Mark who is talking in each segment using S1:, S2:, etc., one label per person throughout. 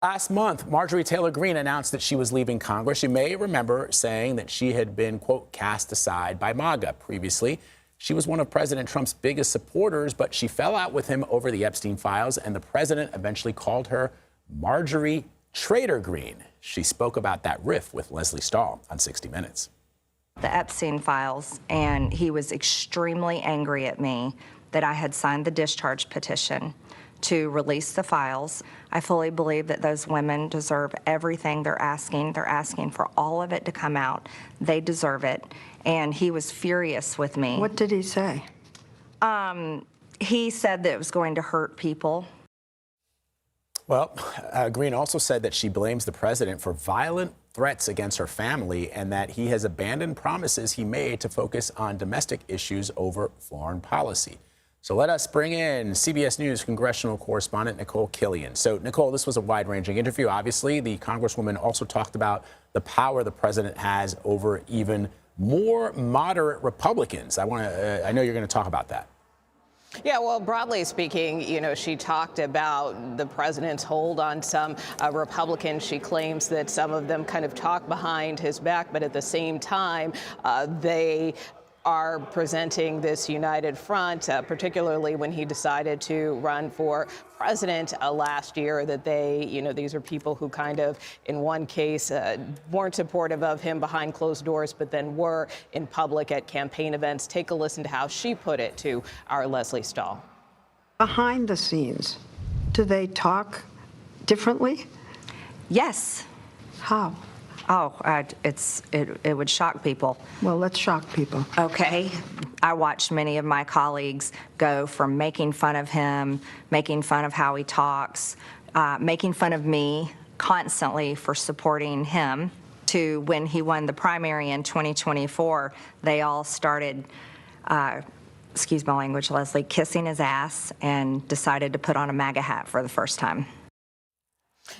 S1: Last month, Marjorie Taylor Greene announced that she was leaving Congress. You may remember saying that she had been, quote, cast aside by MAGA previously. She was one of President Trump's biggest supporters, but she fell out with him over the Epstein files, and the president eventually called her Marjorie Taylor Greene. She spoke about that riff with Leslie Stahl on 60 Minutes.
S2: The Epstein files, and he was extremely angry at me that I had signed the discharge petition to release the files. I fully believe that those women deserve everything they're asking. They're asking for all of it to come out. They deserve it. And he was furious with me.
S3: What did he say?
S2: He said that it was going to hurt people.
S1: Well, Greene also said that she blames the president for violent threats against her family and that he has abandoned promises he made to focus on domestic issues over foreign policy. So let us bring in CBS News congressional correspondent Nikole Killion. So, Nikole, this was a wide-ranging interview. Obviously, the congresswoman also talked about the power the president has over even more moderate Republicans. I know you're going to talk about that.
S4: Yeah, well, broadly speaking, she talked about the president's hold on some Republicans. She claims that some of them kind of talk behind his back, but at the same time, they are presenting this united front, particularly when he decided to run for president last year, that these are people who kind of, in one case, weren't supportive of him behind closed doors, but then were in public at campaign events. Take a listen to how she put it to our Leslie Stahl.
S3: Behind the scenes, do they talk differently?
S2: Yes.
S3: How?
S2: Oh, it would shock people.
S3: Well, let's shock people.
S2: Okay. I watched many of my colleagues go from making fun of him, making fun of how he talks, making fun of me constantly for supporting him, to when he won the primary in 2024, they all started, excuse my language, Leslie, kissing his ass and decided to put on a MAGA hat for the first time.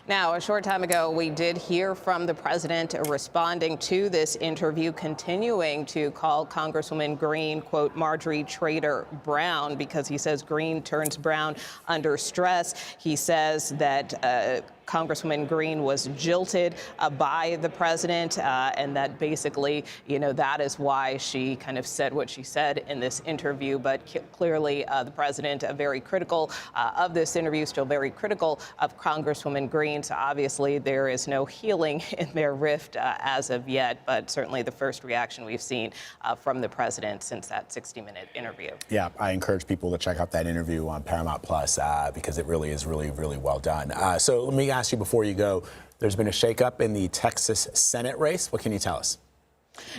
S4: Now, a short time ago, we did hear from the president responding to this interview, continuing to call Congresswoman Greene, quote, Marjorie Taylor Brown, because he says Greene turns brown under stress. He says that Congresswoman Greene was jilted by the president, and that basically, that is why she kind of said what she said in this interview. But clearly, the president very critical of this interview, still very critical of Congresswoman Greene. So obviously, there is no healing in their rift as of yet, but certainly the first reaction we've seen from the president since that 60-minute interview.
S1: Yeah, I encourage people to check out that interview on Paramount Plus because it really is really well done. So let me ask you before you go, there's been a shakeup in the Texas Senate race. What can you tell us?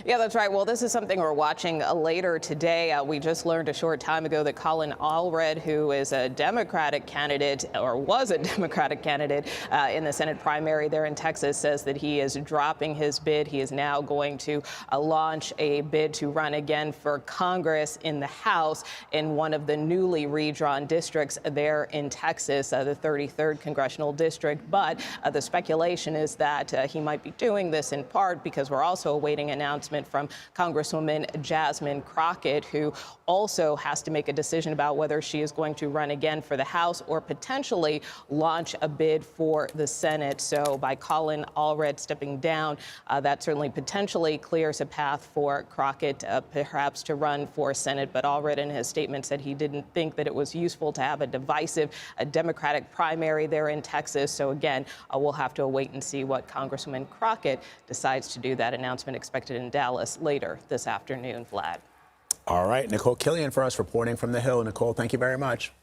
S4: Yeah, that's right. Well, this is something we're watching later today. We just learned a short time ago that Colin Allred, who is a Democratic candidate, or was a Democratic candidate in the Senate primary there in Texas, says that he is dropping his bid. He is now going to launch a bid to run again for Congress in the House in one of the newly redrawn districts there in Texas, the 33rd Congressional District. But the speculation is that he might be doing this in part because we're also awaiting an announcement from Congresswoman Jasmine Crockett, who also has to make a decision about whether she is going to run again for the House or potentially launch a bid for the Senate. So by Colin Allred stepping down, that certainly potentially clears a path for Crockett perhaps to run for Senate. But Allred in his statement said he didn't think that it was useful to have a divisive Democratic primary there in Texas. So again, we'll have to wait and see what Congresswoman Crockett decides to do. That announcement expected in Dallas later this afternoon, Vlad.
S1: All right, Nikole Killion for us reporting from the Hill. Nikole, thank you very much.